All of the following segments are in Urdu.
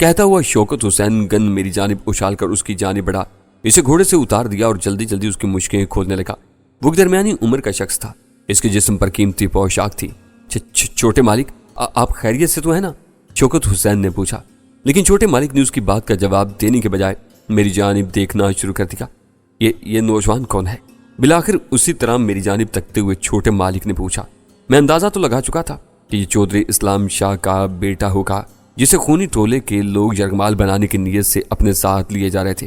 کہتا ہوا شوکت حسین گن میری جانب اچھال کر اس کی جانب بڑھا، اسے گھوڑے سے اتار دیا اور جلدی جلدی اس کی مشکیں کھولنے لگا۔ وہ ایک درمیانی عمر کا شخص تھا، اس کے جسم پر قیمتی پوشاک تھی۔ چھوٹے مالک، آپ خیریت سے تو ہیں نا؟ شوکت حسین نے پوچھا، لیکن چھوٹے مالک نے اس کی بات کا جواب دینے کے بجائے میری جانب دیکھنا شروع کر دیا۔ یہ نوجوان کون ہے؟ بالآخر اسی طرح میری جانب تکتے ہوئے چھوٹے مالک نے پوچھا۔ میں اندازہ تو لگا چکا تھا کہ یہ چودھری اسلام شاہ کا بیٹا ہوگا، جسے خونی ٹولے کے لوگ یرغمال بنانے کی نیت سے اپنے ساتھ لیے جا رہے تھے۔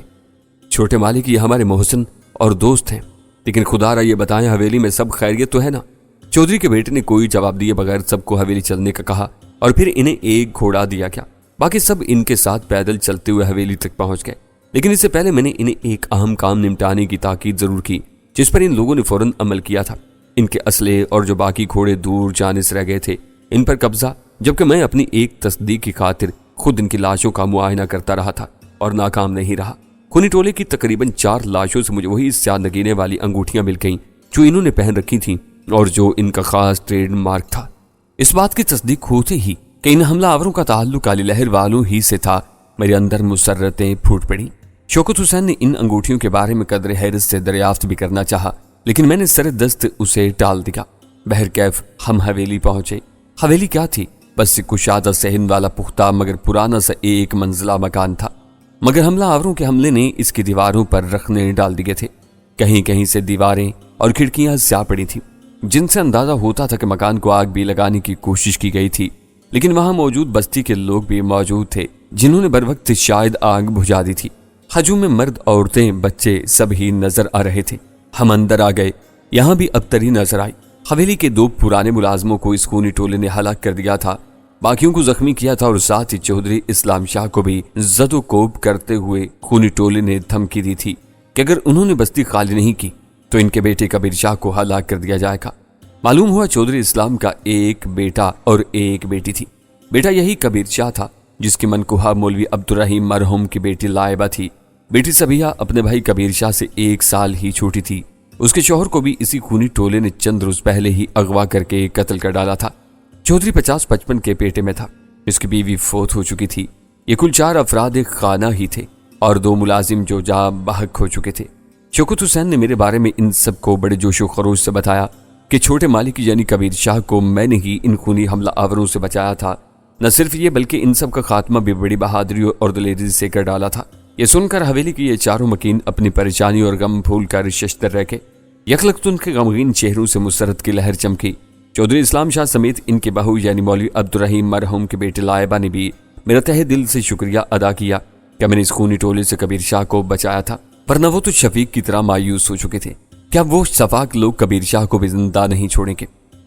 چھوٹے مالک، یہ ہمارے محسن اور دوست ہیں، لیکن خدا را یہ بتائیں حویلی میں سب خیریت تو ہے نا؟ چودھری کے بیٹے نے کوئی جواب دیے بغیر سب کو حویلی چلنے کا کہا اور پھر انہیں ایک گھوڑا دیا گیا۔ باقی سب ان کے ساتھ پیدل چلتے ہوئے حویلی تک پہنچ گئے، لیکن اس سے پہلے میں نے انہیں ایک اہم کام نمٹانے کی تاکید ضرور کی، جس پر ان لوگوں نے فوراً عمل کیا تھا۔ ان کے اسلحے اور جو باقی گھوڑے دور جانے سے رہ گئے تھے، ان پر قبضہ، جبکہ میں اپنی ایک تصدیق کی خاطر خود ان کی لاشوں کا معائنہ کرتا رہا تھا اور ناکام نہیں رہا۔ خونی ٹولے کی تقریباً 4 لاشوں سے مجھے وہی سیاہ نگینے والی انگوٹھیاں مل گئیں جو انہوں نے پہن رکھی تھیں اور جو ان کا خاص ٹریڈ مارک تھا۔ اس بات کی تصدیق ہوتے ہی کہ ان حملہ آوروں کا تعلق کالی لہر والوں ہی سے تھا، میرے اندر مسرتیں پھوٹ پڑیں۔ شوکت حسین نے ان انگوٹھیوں کے بارے میں قدر حیرت سے دریافت بھی کرنا چاہا، لیکن میں نے سر دست اسے ٹال دیا۔ بہرکیف ہم حویلی پہنچے۔ حویلی کیا تھی؟ بس کشادہ صحن والا پختہ مگر پرانا سا ایک منزلہ مکان تھا، مگر حملہ آوروں کے حملے نے اس کی دیواروں پر رخنے ڈال دیے تھے۔ کہیں کہیں سے دیواریں اور کھڑکیاں سیاہ پڑی تھیں، جن سے اندازہ ہوتا تھا کہ مکان کو آگ بھی لگانے کی کوشش کی گئی تھی، لیکن وہاں موجود بستی کے لوگ بھی موجود تھے جنہوں نے بروقت شاید آگ بجھا دی تھی۔ ہجوم میں مرد، عورتیں، بچے سب ہی نظر آ رہے تھے۔ ہم اندر آ گئے، یہاں بھی ابتری نظر آئی۔ حویلی کے 2 پرانے ملازموں کو اس خونی ٹولے نے ہلاک کر دیا تھا، باقیوں کو زخمی کیا تھا اور ساتھ ہی چودھری اسلام شاہ کو بھی زد و کوب کرتے ہوئے خونی ٹولے نے دھمکی دی تھی کہ اگر انہوں نے بستی خالی نہیں کی تو ان کے بیٹے کبیر شاہ کو ہلاک کر دیا جائے گا۔ معلوم ہوا چودھری اسلام کا ایک بیٹا اور ایک بیٹی تھی۔ بیٹا یہی کبیر شاہ تھا جس کی منکوہا مولوی عبدالرحیم مرحوم کی بیٹی لائبہ تھی۔ بیٹی سبیہ اپنے بھائی کبیر شاہ سے 1 سال ہی چھوٹی تھی۔ اس کے شوہر کو بھی اسی خونی ٹولے نے چند روز پہلے ہی اغوا کر کے قتل کر ڈالا تھا۔ چودھری 50-55 کے پیٹے میں تھا، اس کی بیوی فوت ہو چکی تھی۔ یہ کل 4 افراد خانہ ہی تھے اور 2 ملازم جو جاں بحق ہو چکے تھے۔ شوکت حسین نے میرے بارے میں ان سب کو بڑے جوش و خروش سے بتایا کہ چھوٹے مالک یعنی کبیر شاہ کو میں نے ہی ان خونی حملہ آوروں سے بچایا تھا۔ نہ صرف یہ بلکہ ان سب کا خاتمہ بھی بڑی بہادری اور دلیری سے کر ڈالا تھا۔ یہ سن کر حویلی کے یہ 4 مکین اپنی پریشانی اور غم پھول کر ششتر رہ گئے۔ یکلخت ان کے غمگین چہروں سے مسرت کی لہر چمکی۔ چودھری اسلام شاہ سمیت ان کے بہو یعنی مولوی عبدالرحیم مرحوم کے بیٹے لائبہ نے بھی میرا تہہ دل سے شکریہ ادا کیا کہ میں نے اس خونی ٹولے سے کبیر شاہ کو بچایا تھا، ورنہ وہ تو شفیق کی طرح مایوس ہو چکے تھے۔ کیا وہ شفاق لوگ کبیر شاہ کو بھی زندہ نہیں چھوڑیں گے؟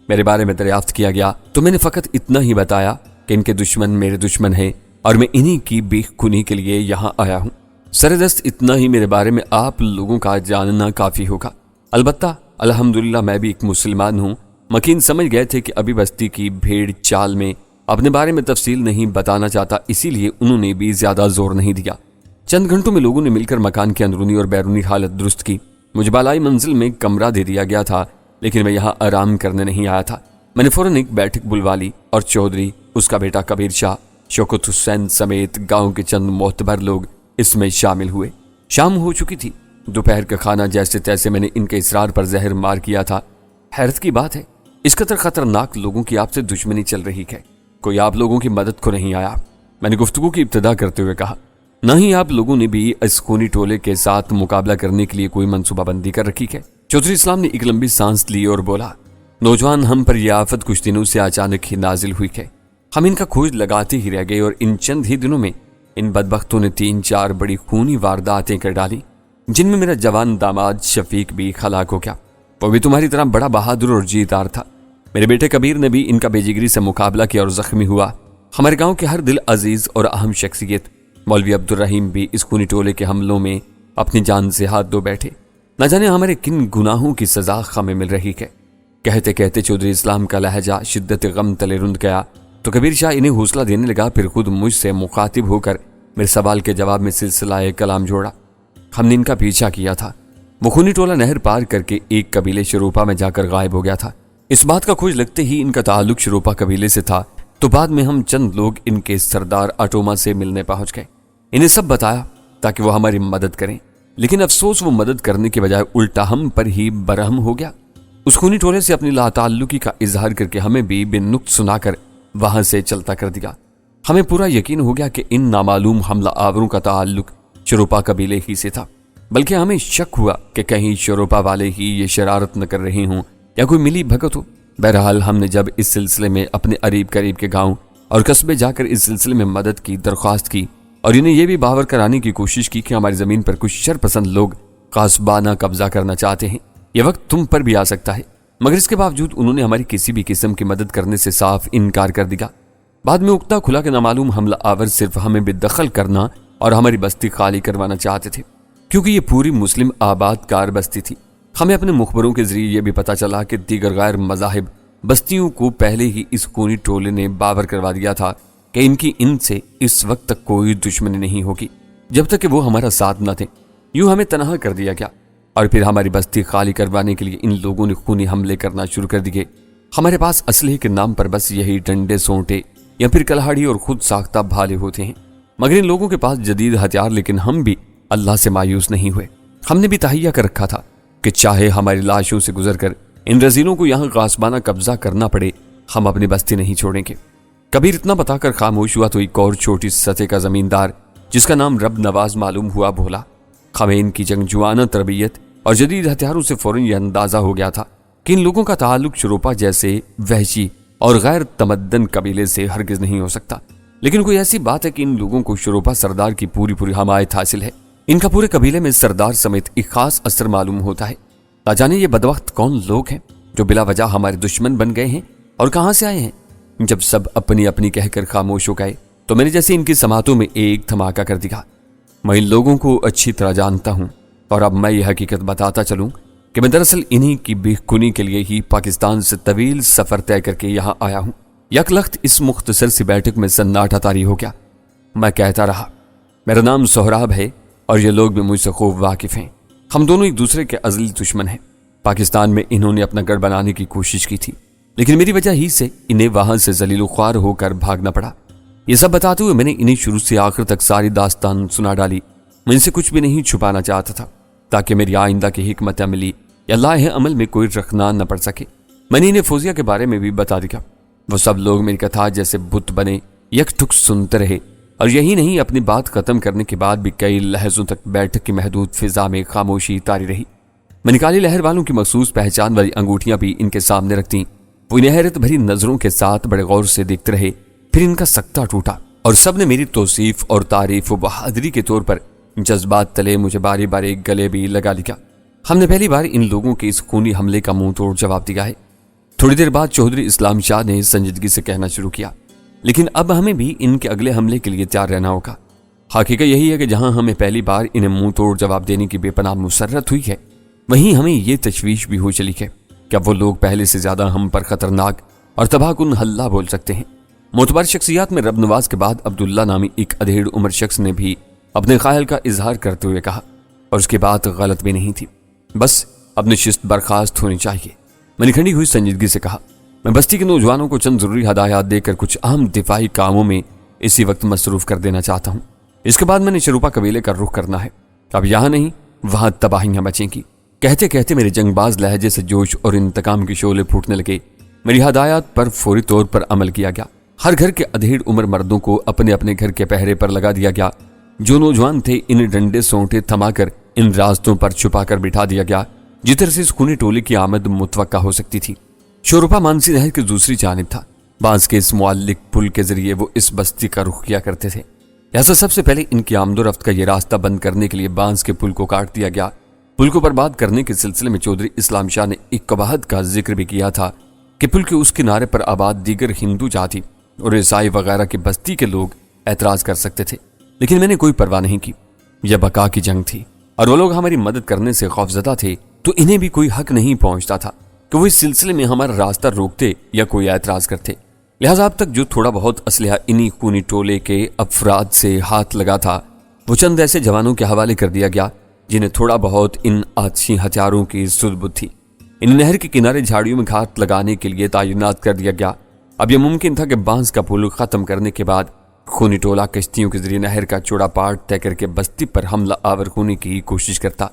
میرے بارے میں دریافت کیا گیا تو میں نے فقط اتنا ہی بتایا کہ ان کے دشمن میرے دشمن ہیں اور میں انہی کی بیخ کنی کے لیے یہاں آیا ہوں۔ سردست اتنا ہی میرے بارے میں آپ لوگوں کا جاننا کافی ہوگا۔ البتہ الحمدللہ میں بھی ایک مسلمان ہوں۔ مکین سمجھ گئے تھے کہ ابھی بستی کی بھیڑ چال میں اپنے بارے میں تفصیل نہیں بتانا چاہتا، اسی لیے انہوں نے بھی زیادہ زور نہیں دیا۔ چند گھنٹوں میں لوگوں نے مل کر مکان کی اندرونی اور بیرونی حالت درست کی۔ مجھے بالائی منزل میں کمرہ دے دیا گیا تھا، لیکن میں یہاں آرام کرنے نہیں آیا تھا۔ میں نے فوراً ایک بیٹھک بلوا لی اور چودھری، اس کا بیٹا کبیر شاہ، شوکت حسین سمیت گاؤں کے چند معتبر لوگ اس میں شامل ہوئے۔ شام ہو چکی تھی۔ دوپہر کا کھانا جیسے تیسے میں نے ان کے اصرار پر زہر مار کیا تھا۔ حیرت کی بات ہے، اس قدر خطرناک لوگوں کی آپ سے دشمنی چل رہی ہے، کوئی آپ لوگوں کی مدد کو نہیں آیا۔ میں نے گفتگو کی ابتدا کرتے ہوئے کہا، نہ ہی آپ لوگوں نے بھی اس خونی ٹولے کے ساتھ مقابلہ کرنے کے لیے کوئی منصوبہ بندی کر رکھی ہے۔ چودھری اسلام نے ایک لمبی سانس لی اور بولا، نوجوان، ہم پر یہ آفت کچھ دنوں سے اچانک ہی نازل ہوئی ہے۔ ہم ان کا کھوج لگاتے ہی رہ گئے اور ان چند ہی دنوں میں ان بدبختوں نے 3-4 بڑی خونی وارداتیں کر ڈالی، جن میں میرا جوان داماد شفیق بھی ہلاک ہو گیا۔ وہ بھی تمہاری طرح بڑا بہادر اور جیتار تھا۔ میرے بیٹے کبیر نے بھی ان کا بے جگری سے مقابلہ کیا اور زخمی ہوا۔ ہمارے گاؤں کے ہر دل عزیز اور اہم شخصیت مولوی عبدالرحیم بھی اس خونی ٹولے کے حملوں میں اپنی جان سے ہاتھ دھو بیٹھے۔ نہ جانے ہمارے کن گناہوں کی سزا ہمیں مل رہی ہے۔ کہتے کہتے چودھری اسلام کا لہجہ شدت غم تلے رند گیا تو کبیر شاہ انہیں حوصلہ دینے لگا، پھر خود مجھ سے مخاطب ہو کر میرے سوال کے جواب میں سلسلہ کلام جوڑا۔ ہم نے ان کا پیچھا کیا تھا۔ وہ خونی ٹولہ نہر پار کر کے ایک قبیلے شروپا میں جا کر غائب ہو گیا تھا۔ اس بات کا کھوج لگتے ہی ان کا تعلق شروپا قبیلے سے تھا تو بعد میں ہم چند لوگ ان کے سردار اٹوما سے ملنے پہنچ گئے. انہیں سب بتایا تاکہ وہ ہماری مدد کریں، لیکن افسوس وہ مدد کرنے کے بجائے الٹا ہم پر ہی برہم ہو گیا. اس خونی ٹولے سے اپنی لا تعلقی کا اظہار کر کے ہمیں بھی بے نقط سنا کر وہاں سے چلتا کر دیا. ہمیں پورا یقین ہو گیا کہ ان نامعلوم حملہ آوروں کا تعلق شروپا قبیلے ہی سے تھا، بلکہ ہمیں شک ہوا کہ کہیں شروپا والے ہی یہ شرارت نہ کر رہے ہوں یا کوئی ملی بھگت ہو. بہرحال ہم نے جب اس سلسلے میں اپنے قریب کے گاؤں اور قصبے جا کر اس سلسلے میں مدد کی درخواست کی اور انہیں یہ بھی باور کرانے کی کوشش کی کہ ہماری زمین پر کچھ شر پسند لوگ غاصبانہ قبضہ کرنا چاہتے ہیں، یہ وقت تم پر بھی آ سکتا ہے، مگر اس کے باوجود انہوں نے ہماری کسی بھی قسم کی مدد کرنے سے صاف انکار کر دیا. بعد میں اکتا کھلا کہ نامعلوم حملہ آور صرف ہمیں بے دخل کرنا اور ہماری بستی خالی کروانا چاہتے تھے، کیونکہ یہ پوری مسلم آباد کار بستی تھی. ہمیں اپنے مخبروں کے ذریعے یہ بھی پتا چلا کہ دیگر غیر مذاہب بستیوں کو پہلے ہی اس خونی ٹولے نے باور کروا دیا تھا کہ ان سے اس وقت تک کوئی دشمنی نہیں ہوگی جب تک کہ وہ ہمارا ساتھ نہ دیں. یوں ہمیں تنہا کر دیا گیا اور پھر ہماری بستی خالی کروانے کے لیے ان لوگوں نے خونی حملے کرنا شروع کر دیے. ہمارے پاس اسلحے کے نام پر بس یہی ڈنڈے سونٹے یا پھر کلہاڑی اور خود ساختہ بھالے ہوتے ہیں، مگر ان لوگوں کے پاس جدید ہتھیار. لیکن ہم بھی اللہ سے مایوس نہیں ہوئے. ہم نے بھی تہیہ کر رکھا تھا کہ چاہے ہماری لاشوں سے گزر کر ان رزیلوں کو یہاں غاصبانہ قبضہ کرنا پڑے، ہم اپنی بستی نہیں چھوڑیں گے. کبیر اتنا بتا کر خاموش ہوا تو ایک اور چھوٹی سطح کا زمیندار جس کا نام رب نواز معلوم ہوا بولا. ہمیں ان کی جنگجوانہ تربیت اور جدید ہتھیاروں سے فوراً یہ اندازہ ہو گیا تھا کہ ان لوگوں کا تعلق شروپا جیسے وحشی اور غیر تمدن قبیلے سے ہرگز نہیں ہو سکتا. لیکن کوئی ایسی بات ہے کہ ان لوگوں کو شروپا سردار کی پوری حمایت حاصل ہے. ان کا پورے قبیلے میں سردار سمیت ایک خاص اثر معلوم ہوتا ہے. نہ جانے یہ بدبخت کون لوگ ہیں جو بلا وجہ ہمارے دشمن بن گئے ہیں اور کہاں سے آئے ہیں. جب سب اپنی اپنی کہہ کر خاموش ہو گئے تو میں نے جیسے ان کی سماعتوں میں ایک دھماکہ کر دیا. میں ان لوگوں کو اچھی طرح جانتا ہوں اور اب میں یہ حقیقت بتاتا چلوں کہ میں دراصل انہی کی بے کنی کے لیے ہی پاکستان سے طویل سفر طے کر کے یہاں آیا ہوں. یک لخت اس مختصر سی بیٹھک میں سناٹا طاری ہو گیا. میں کہتا رہا، میرا نام سہراب ہے اور یہ لوگ بھی مجھ سے خوب واقف ہیں. ہم دونوں ایک دوسرے کے ازلی دشمن ہیں. پاکستان میں انہوں نے اپنا گڑھ بنانے کی کوشش کی تھی، لیکن میری وجہ ہی سے انہیں وہاں سے ذلیل و خوار ہو کر بھاگنا پڑا. یہ سب بتاتے ہوئے میں نے انہیں شروع سے آخر تک ساری داستان سنا ڈالی. میں ان سے کچھ بھی نہیں چھپانا چاہتا تھا تاکہ میری آئندہ کی حکمت عملی یا لاہ عمل میں کوئی رخنہ نہ پڑ سکے. میں نے انہیں فوزیہ کے بارے میں بھی بتا دیا. وہ سب لوگ میری کتھا جیسے بت بنے یک ٹھک سنتے رہے اور یہی نہیں، اپنی بات ختم کرنے کے بعد بھی کئی لحظوں تک بیٹھک کی محدود فضا میں خاموشی طاری رہی. میں نے کالی لہر والوں کی مخصوص پہچان والی انگوٹھیاں بھی ان کے سامنے رکھتیں. وہ انہیں حیرت بھری نظروں کے ساتھ بڑے غور سے دیکھتے رہے. پھر ان کا سکتہ ٹوٹا اور سب نے میری توصیف اور تعریف و بہادری کے طور پر جذبات تلے مجھے باری باری گلے بھی لگا لیا. ہم نے پہلی بار ان لوگوں کے اس خونی حملے کا منہ توڑ جواب دیا ہے. تھوڑی دیر بعد چودھری اسلام شاہ نے سنجیدگی سے کہنا شروع کیا، لیکن اب ہمیں بھی ان کے اگلے حملے کے لیے تیار رہنا ہوگا. حقیقت یہی ہے کہ جہاں ہمیں پہلی بار انہیں منہ توڑ جواب دینے کی بے پناہ مسرت ہوئی ہے، وہیں ہمیں یہ تشویش بھی ہو چلی ہے کہ اب وہ لوگ پہلے سے زیادہ ہم پر خطرناک اور تباہ کن حلہ بول سکتے ہیں. معتبر شخصیات میں رب نواز کے بعد عبداللہ نامی ایک ادھیڑ عمر شخص نے بھی اپنے خیال کا اظہار کرتے ہوئے کہا، اور اس کی بات غلط بھی نہیں تھی. بس اب نشست برخاست ہونی چاہیے. میں نے کھڑی ہوئی سنجیدگی سے کہا، میں بستی کے نوجوانوں کو چند ضروری ہدایات دے کر کچھ اہم دفاعی کاموں میں اسی وقت مصروف کر دینا چاہتا ہوں. اس کے بعد میں نے شروپا قبیلے کا رخ کرنا ہے. اب یہاں نہیں، وہاں تباہیاں بچیں گی. کہتے کہتے میرے جنگ باز لہجے سے جوش اور انتقام کی شعلے پھوٹنے لگے. میری ہدایات پر فوری طور پر عمل کیا گیا. ہر گھر کے ادھیڑ عمر مردوں کو اپنے اپنے گھر کے پہرے پر لگا دیا گیا. جو نوجوان تھے انہیں ڈنڈے سونٹے تھما کر ان راستوں پر چھپا کر بٹھا دیا گیا جدھر سے اس خونی ٹولے کی آمد متوقع ہو سکتی تھی. شورپا مانسی نہر کی دوسری جانب تھا. بانس کے اس معلق پل کے ذریعے وہ اس بستی کا رخ کیا کرتے تھے. لہذا سب سے پہلے ان کی آمد و رفت کا یہ راستہ بند کرنے کے لیے بانس کے پل کو کاٹ دیا گیا. پل کو برباد کرنے کے سلسلے میں چودھری اسلام شاہ نے ایک قباحت کا ذکر بھی کیا تھا کہ پل کے اس کنارے پر آباد دیگر ہندو جاتی اور عیسائی وغیرہ کی بستی کے لوگ اعتراض کر سکتے تھے. لیکن میں نے کوئی پرواہ نہیں کی. یہ بقا کی جنگ تھی اور وہ لوگ ہماری مدد کرنے سے خوفزدہ تھے، تو انہیں بھی کوئی حق نہیں پہنچتا تھا کہ وہ اس سلسلے میں ہمارا راستہ روکتے یا کوئی اعتراض کرتے. لہذا اب تک جو تھوڑا بہت اسلحہ انہی خونی ٹولے کے افراد سے ہاتھ لگا تھا وہ چند ایسے جوانوں کے حوالے کر دیا گیا جنہیں تھوڑا بہت ان آتشی ہتھیاروں کی سد بد تھی. انہیں نہر کے کنارے جھاڑیوں میں گھات لگانے کے لیے تعینات کر دیا گیا. اب یہ ممکن تھا کہ بانس کا پل ختم کرنے کے بعد خونی ٹولہ کشتیوں کے ذریعے نہر کا چوڑا پاٹ طے کر کے بستی پر حملہ آور ہونے کی کوشش کرتا۔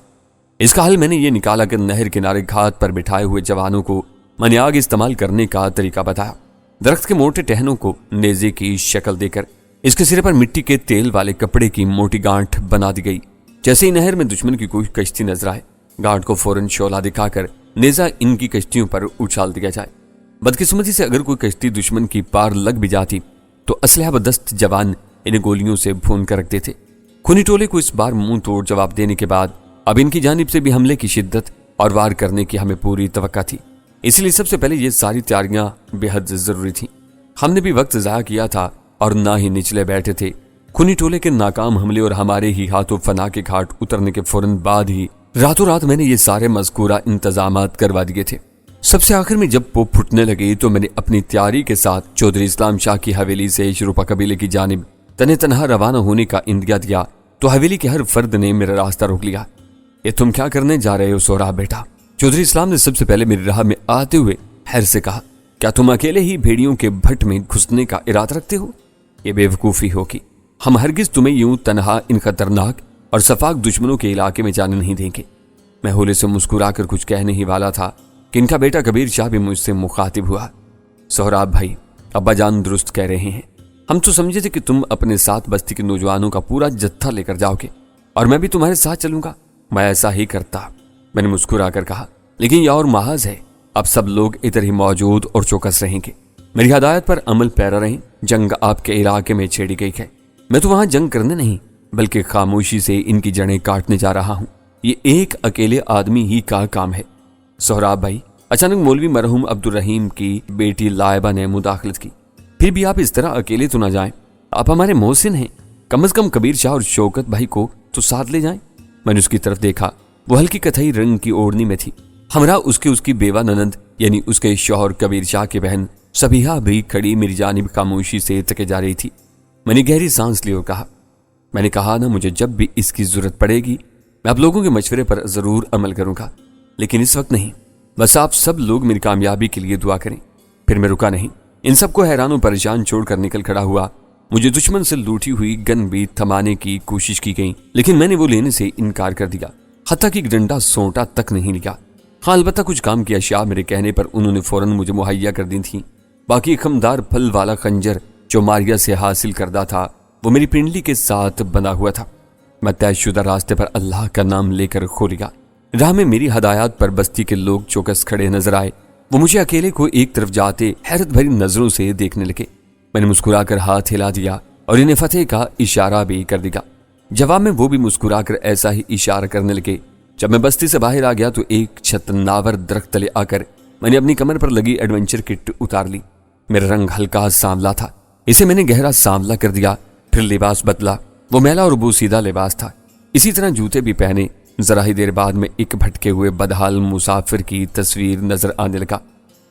اس کا حل میں نے یہ نکالا کہ نہر کنارے گھات پر بٹھائے ہوئے جوانوں کو میں نے آگ استعمال کرنے کا طریقہ بتایا۔ درخت کے موٹے ٹہنوں کو نیزے کی شکل دے کر اس کے سرے پر مٹی کے تیل والے کپڑے کی موٹی گانٹھ بنا دی گئی۔ جیسے ہی نہر میں دشمن کی کوئی کشتی نظر آئے، گانٹھ کو فوراً شعلہ دکھا کر نیزہ ان کی کشتیوں پر اچھال دیا جائے۔ بدقسمتی سے اگر کوئی کشتی دشمن کی پار لگ بھی جاتی تو اسلحہ بدست جوان انہیں گولیوں سے بھون کر رکھ دیتے۔ خونی ٹولے کو اس بار منہ توڑ جواب دینے کے بعد اب ان کی جانب سے بھی حملے کی شدت اور وار کرنے کی ہمیں پوری توقع تھی، اس لیے سب سے پہلے یہ ساری تیاریاں بے حد ضروری تھیں۔ ہم نے بھی وقت ضائع کیا تھا اور نہ ہی نچلے بیٹھے تھے۔ خونی ٹولے کے ناکام حملے اور ہمارے ہی ہاتھوں فنا کے گھاٹ اترنے کے فوراً بعد ہی راتوں رات میں نے یہ سارے مذکورہ انتظامات کروا دیے تھے۔ سب سے آخر میں جب پوپ پھٹنے لگے تو میں نے اپنی تیاری کے ساتھ چودھری اسلام شاہ کی حویلی سے شروپا قبیلے کی جانب تنہ تنہا روانہ ہونے کا اندیا دیا تو حویلی کے ہر فرد نے میرا راستہ روک لیا۔ یہ تم کیا کرنے جا رہے ہو سہراب بیٹا؟ چودھری اسلام نے سب سے پہلے میری راہ میں آتے ہوئے حیر سے کہا، کیا تم اکیلے ہی بھیڑیوں کے بھٹ میں گھسنے کا ارادہ رکھتے ہو؟ یہ بے وقوفی ہوگی، ہم ہرگز تمہیں یوں تنہا ان خطرناک اور سفاک دشمنوں کے علاقے میں جانے نہیں دیں گے۔ میں ہولے سے مسکرا کر کچھ کہنے ہی والا تھا کہ ان کا بیٹا کبیر شاہ بھی مجھ سے مخاطب ہوا۔ سہراب بھائی، ابا جان درست کہہ رہے ہیں، ہم تو سمجھے تھے کہ تم اپنے ساتھ بستی کے نوجوانوں کا پورا جتھا لے کر جاؤ گے اور میں بھی تمہارے ساتھ چلوں گا۔ میں ایسا ہی کرتا، میں نے مسکرا کر کہا، لیکن یہ اور محاذ ہے، اب سب لوگ ادھر ہی موجود اور چوکس رہیں گے۔ میری ہدایت پر عمل پیرا رہیں۔ جنگ آپ کے علاقے میں چھیڑی گئی ہے، میں تو وہاں جنگ کرنے نہیں بلکہ خاموشی سے ان کی جڑیں کاٹنے جا رہا ہوں۔ یہ ایک اکیلے آدمی ہی کا کام ہے۔ سہراب بھائی، اچانک مولوی مرحوم عبد الرحیم کی بیٹی لائبہ نے مداخلت کی، پھر بھی آپ اس طرح اکیلے تو نہ جائیں، آپ ہمارے محسن ہیں، کم از کم کبیر شاہ اور شوکت بھائی کو تو ساتھ لے جائیں۔ میں نے اس کی طرف دیکھا، وہ ہلکی کتھئی رنگ کی اوڑھنی میں تھی، ہمراہ اس کی بیوہ ننند یعنی اس کے شوہر کبیر شاہ کی بہن سبیحہ بھی کھڑی میری جانب خاموشی سے تکے جا رہی تھی۔ میں نے گہری سانس لی اور کہا، میں نے کہا نا، مجھے جب بھی اس کی ضرورت پڑے گی میں آپ لوگوں کے مشورے پر ضرور عمل کروں گا، لیکن اس وقت نہیں، بس آپ سب لوگ میری کامیابی کے لیے دعا کریں۔ پھر میں رکا نہیں، ان سب کو حیران و پریشان چھوڑ کر نکل کھڑا ہوا۔ مجھے دشمن سے لوٹی ہوئی گن بھی تھمانے کی کوشش کی گئی، لیکن میں نے وہ لینے سے انکار کر دیا، حتیٰ کہ ڈنڈا سونٹا تک نہیں لیا۔ ہاں، البتہ کچھ کام کی اشیاء میرے کہنے پر انہوں نے فوراً مجھے مہیا کر دی تھیں۔ باقی خمدار پھل والا خنجر جو ماریا سے حاصل کردہ تھا وہ میری پنڈلی کے ساتھ بنا ہوا تھا۔ میں طے شدہ راستے پر اللہ کا نام لے کر کھو لیا۔ راہ میں میری ہدایات پر بستی کے لوگ چوکس کھڑے نظر آئے، وہ مجھے اکیلے کو ایک طرف جاتے حیرت بھری نظروں سے دیکھنے لگے۔ میں نے مسکرا کر ہاتھ ہلا دیا اور انہیں فتح کا اشارہ بھی کر دیا۔ جواب میں وہ بھی مسکرا کر ایسا ہی اشارہ کرنے لگے۔ جب میں بستی سے باہر آ گیا تو ایک چھت ناور درخت تلے آ کر میں نے اپنی کمر پر لگی ایڈونچر کٹ اتار لی۔ میرا رنگ ہلکا سانولا تھا، اسے میں نے گہرا سانولا کر دیا، پھر لباس بدلا۔ وہ میلا اور بوسیدہ لباس تھا، اسی طرح جوتے بھی پہنے۔ ذرا ہی دیر بعد میں ایک بھٹکے ہوئے بدحال مسافر کی تصویر نظر آنے لگا۔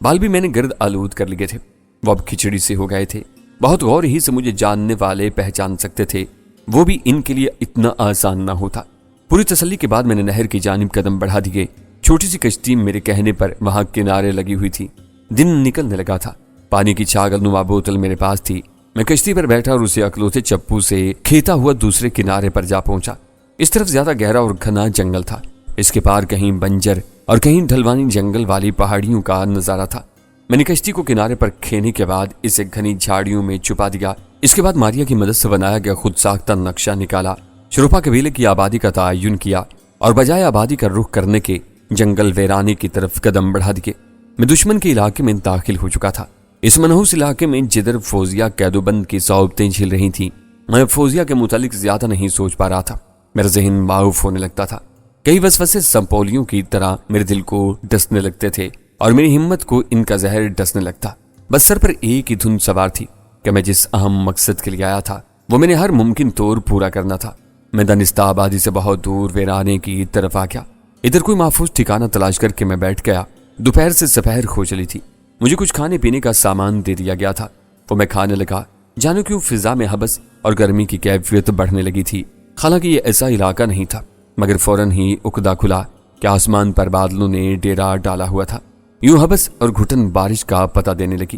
بال بھی میں نے گرد آلود کر لیے تھے، وہ اب کھچڑی سے ہو گئے تھے۔ بہت غور ہی سے مجھے جاننے والے پہچان سکتے تھے، وہ بھی ان کے لیے اتنا آسان نہ ہوتا۔ پوری تسلی کے بعد میں نے نہر کی جانب قدم بڑھا دیے۔ چھوٹی سی کشتی میرے کہنے پر وہاں کنارے لگی ہوئی تھی۔ دن نکلنے لگا تھا، پانی کی چھاگل نما بوتل میرے پاس تھی۔ میں کشتی پر بیٹھا اور اسے اکلوتے چپو سے کھیتا ہوا دوسرے کنارے پر جا پہنچا۔ اس طرف زیادہ گہرا اور گھنا جنگل تھا، اس کے پار کہیں بنجر اور کہیں ڈھلوانی جنگل والی پہاڑیوں کا نظارہ تھا۔ میں نے کشتی کو کنارے پر کھینے کے بعد اسے گھنی جھاڑیوں میں چھپا دیا۔ اس کے بعد ماریا کی مدد سے بنایا گیا خود ساختہ نقشہ نکالا، شروپا قبیلے کی آبادی کا تعین کیا اور بجائے آبادی کا رخ کرنے کے جنگل ویرانے کی طرف قدم بڑھا دیے۔ میں دشمن کے علاقے میں داخل ہو چکا تھا، اس منحوس علاقے میں جدھر فوزیہ قید و بند کی صحبتیں جھیل رہی تھیں۔ میں فوزیہ کے متعلق زیادہ نہیں سوچ پا رہا تھا، میرا ذہن معاف ہونے لگتا تھا۔ کئی وسوسے سمپولیوں کی طرح میرے دل کو ڈسنے لگتے تھے اور میری ہمت کو ان کا زہر ڈسنے لگتا۔ بس سر پر ایک ہی دھن سوار تھی کہ میں جس اہم مقصد کے لیے آیا تھا وہ میں نے ہر ممکن طور پورا کرنا تھا۔ میں دانستہ آبادی سے بہت دور ویرانے کی طرف آ گیا۔ ادھر کوئی محفوظ ٹھکانہ تلاش کر کے میں بیٹھ گیا۔ دوپہر سے سپہر ہو چلی تھی، مجھے کچھ کھانے پینے کا سامان دے دیا گیا تھا، وہ میں کھانے لگا۔ جانو کیوں فضا میں حبس اور گرمی کی کیفیت بڑھنے لگی تھی، حالانکہ یہ ایسا علاقہ نہیں تھا، مگر فوراً ہی عقدہ کھلا کہ آسمان پر بادلوں نے ڈیرا ڈالا ہوا تھا۔ یوں حبس اور گھٹن بارش کا پتہ دینے لگی۔